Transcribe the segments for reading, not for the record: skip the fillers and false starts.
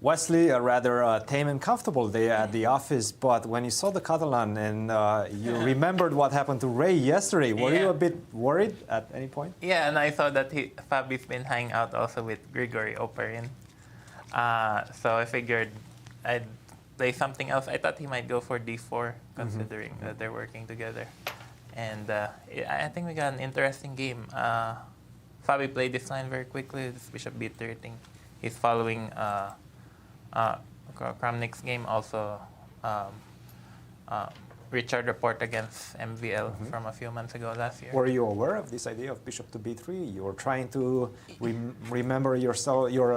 Wesley, a rather tame and comfortable day at the office, but when you saw the Catalan and you remembered what happened to Ray yesterday, were you a bit worried at any point? Yeah, and I saw that Fabi's been hanging out also with Grigory Oparin. So I figured I'd play something else. I thought he might go for d4, considering that they're working together. And I think we got an interesting game. Fabi played this line very quickly. This bishop b3. I think he's following Kramnik's game, also Richard report against MVL from a few months ago last year. Were you aware of this idea of bishop to b3? You were trying to remember your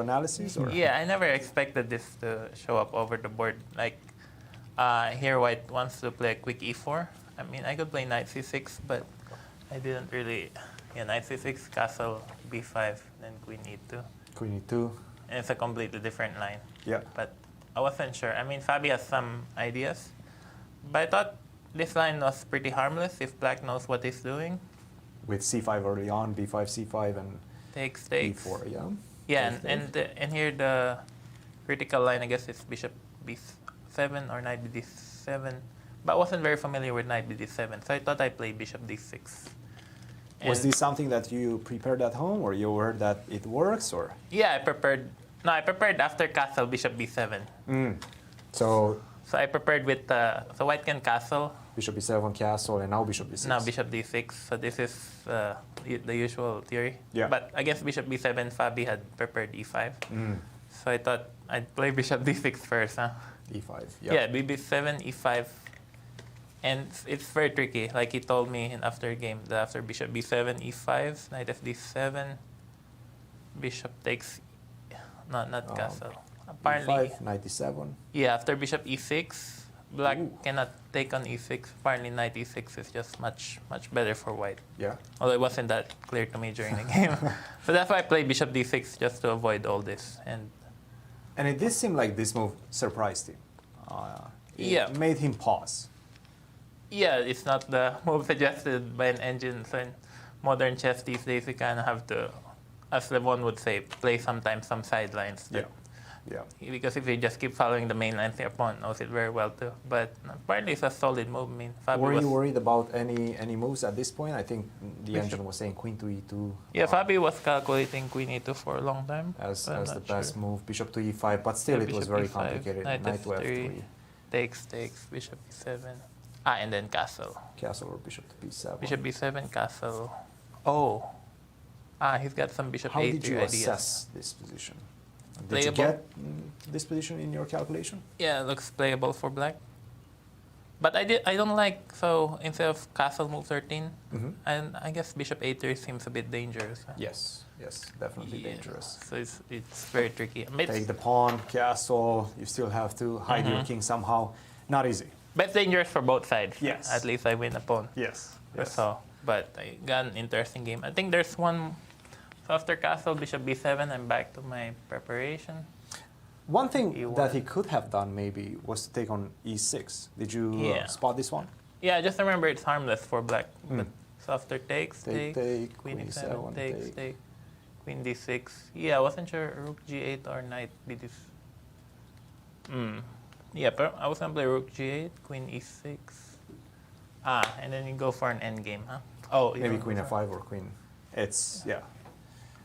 analysis? Or? Yeah, I never expected this to show up over the board. Like, here White wants to play a quick e4. I mean, I could play knight c6, but I didn't really. Yeah, knight c6, castle b5, then queen e2. Queen e2. And it's a completely different line. Yeah. But I wasn't sure. I mean, Fabi has some ideas, but I thought this line was pretty harmless if Black knows what he's doing. With c5 early on, b5, c5, and takes. e4, yeah? Yeah, and here the critical line, I guess, is bishop b7 or knight bd7. But I wasn't very familiar with knight bd7, so I thought I'd play bishop d6. Was this something that you prepared at home, or you heard that it works, or? Yeah, I prepared after castle bishop b7. So I prepared with so White can castle. Bishop b7 castle, and now bishop b6. Now bishop d6. So this is the usual theory. Yeah. But against bishop b7, Fabi had prepared e5. So I thought I'd play bishop d6 first, huh? e5. Yeah, b7, e5. And it's very tricky. Like he told me in after game, that after bishop b7, e5, knight fd7, bishop takes, not castle. Apparently, e5, knight e7. Yeah, after bishop e6, Black cannot take on e6. Apparently, knight e6 is just much better for White. Yeah. Although it wasn't that clear to me during the game. So that's why I played bishop d6 just to avoid all this. And it did seem like this move surprised him. It made him pause. Yeah, it's not the move suggested by an engine. So in modern chess these days, you kind of have to, as Levon would say, play sometimes some sidelines. Yeah. Because if you just keep following the main lines, the opponent knows it very well too. But apparently it's a solid move. I mean, Fabi were you worried about any moves at this point? I think the engine was saying queen to e2. Yeah, Fabi was calculating queen e2 for a long time. As the best move, bishop to e5, but still it was very complicated. Knight to f3. Takes, bishop e7. And then castle. Castle or bishop to b7. Bishop b7, castle. Oh. He's got some bishop a3 ideas. How did you ideas. assess this position? Did Playable. you get this position in your calculation? Yeah, it looks playable for Black. But I don't like, so instead of castle move 13, and I guess bishop a3 seems a bit dangerous. Yes, definitely dangerous. So it's very tricky. Take the pawn, castle, you still have to hide your king somehow. Not easy. But it's dangerous for both sides. Yes. At least I win a pawn. Yes. So, but I got an interesting game. I think there's one. So after castle, bishop b7, I'm back to my preparation. One thing E1. that he could have done maybe was to take on e6. Did you spot this one? Yeah, just remember it's harmless for Black. But, so after take, queen e7, take, queen d6. Yeah, I wasn't sure rook g8 or knight b6. Yeah, but I was gonna play rook g8, queen e6. And then you go for an endgame, huh? Oh, maybe queen f5 or queen. It's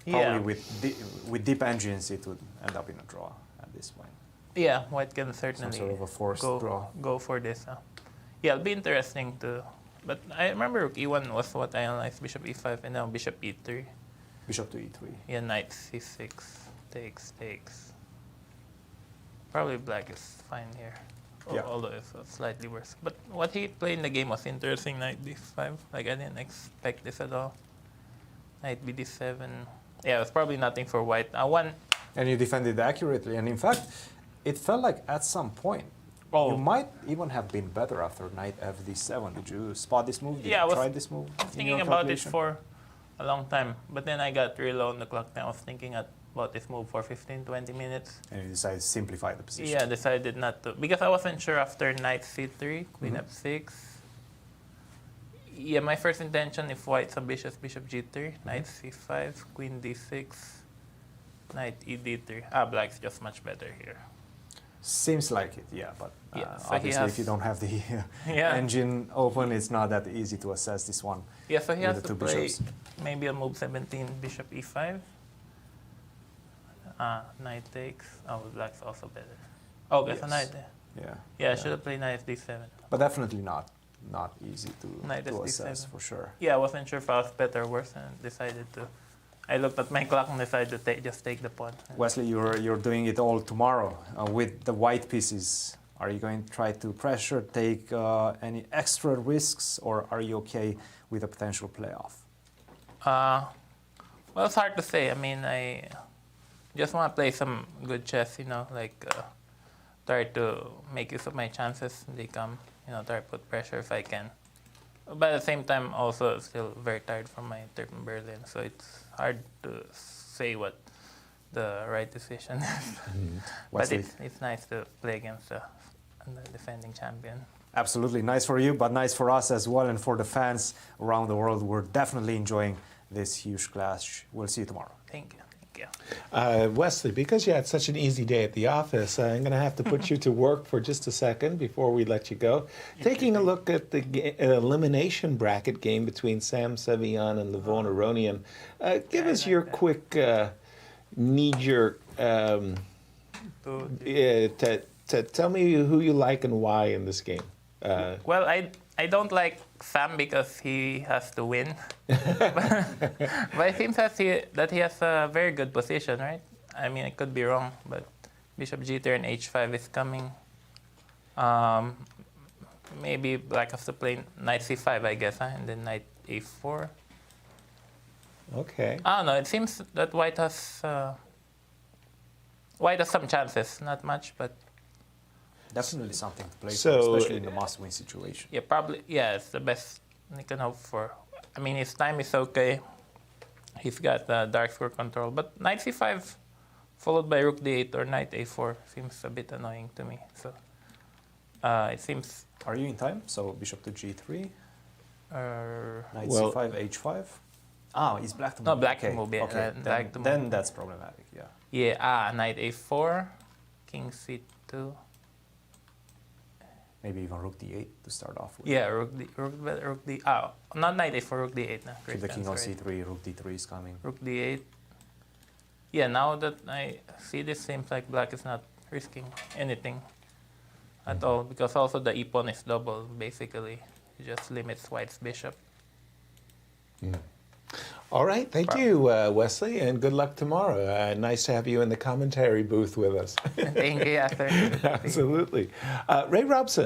probably with deep engines it would end up in a draw at this point. Yeah, White can certainly some sort of a forced draw. Go for this. Yeah, it'll be interesting to. But I remember rook e1 was what I analyzed. Bishop e5 and now bishop e3. Bishop to e3. Yeah, knight c6 takes. Probably Black is fine here. Although it's slightly worse. But what he played in the game was interesting. Knight d5. Like I didn't expect this at all. Knight bd7. Yeah, it was probably nothing for White. And you defended accurately. And in fact, it felt like at some point you might even have been better after knight fd7. Did you spot this move? Did you try this move? I was thinking about it for a long time. But then I got real low on the clock. I was thinking about this move for 15-20 minutes. And you decided to simplify the position. Yeah, decided not to. Because I wasn't sure after knight c3, queen f6. Yeah, my first intention, if White's ambitious, bishop g3, knight c5, queen d6. knight ed3. Black's just much better here. Seems like it, yeah, but so obviously if you don't have the engine open, it's not that easy to assess this one. Yeah, so he has to play maybe a move 17, bishop e5. Knight takes. Oh, black's also better. Oh, that's a knight. Yeah, I should have played knight d7. But definitely not easy to assess for sure. Yeah, I wasn't sure if I was better or worse, and decided to. I looked at my clock and decided to just take the pawn. Wesley, you're doing it all tomorrow with the white pieces. Are you going to try to pressure, take any extra risks, or are you okay with a potential playoff? Well, it's hard to say. I mean, I just want to play some good chess, like try to make use of my chances. They come, try to put pressure if I can. But at the same time, also still very tired from my trip in Berlin, so it's hard to say what the right decision is. But it's nice to play against the defending champion. Absolutely, nice for you, but nice for us as well, and for the fans around the world. We're definitely enjoying this huge clash. We'll see you tomorrow. Thank you. Wesley, because you had such an easy day at the office, I'm going to have to put you to work for just a second before we let you go. Taking a look at the elimination bracket game between Sam Sevian and Levon Aronian, give us your quick knee-jerk, tell me who you like and why in this game. Well, I don't like Sam because he has to win. But it seems that he has a very good position, right? I mean, I could be wrong, but bishop g3 and h5 is coming. Maybe black has to play knight c5, I guess, and then knight a4. Okay. I don't know. It seems that white has some chances, not much, but definitely something to play for, especially in the must-win situation. Yeah, probably. Yeah, it's the best he can hope for. I mean, his time is okay. He's got dark square control, but knight c5 followed by rook d8 or knight a4 seems a bit annoying to me. So it seems. Are you in time? So bishop to g3, knight well, c5, h5. Ah, it's black to move. No, black okay. to move. Yeah, okay. Then that's problematic. Yeah. Yeah. Knight a4, king c2. Maybe even rook d8 to start off with. Yeah, rook d. Not knight a4, rook d8. No, Keep the king on c3, rook d3 is coming. Rook d8. Yeah, now that I see this, seems like black is not risking anything at all, because also the e-pawn is double, basically. It just limits white's bishop. All right, thank you, Wesley, and good luck tomorrow. Nice to have you in the commentary booth with us. Thank you, Arthur. Absolutely. Ray Robson.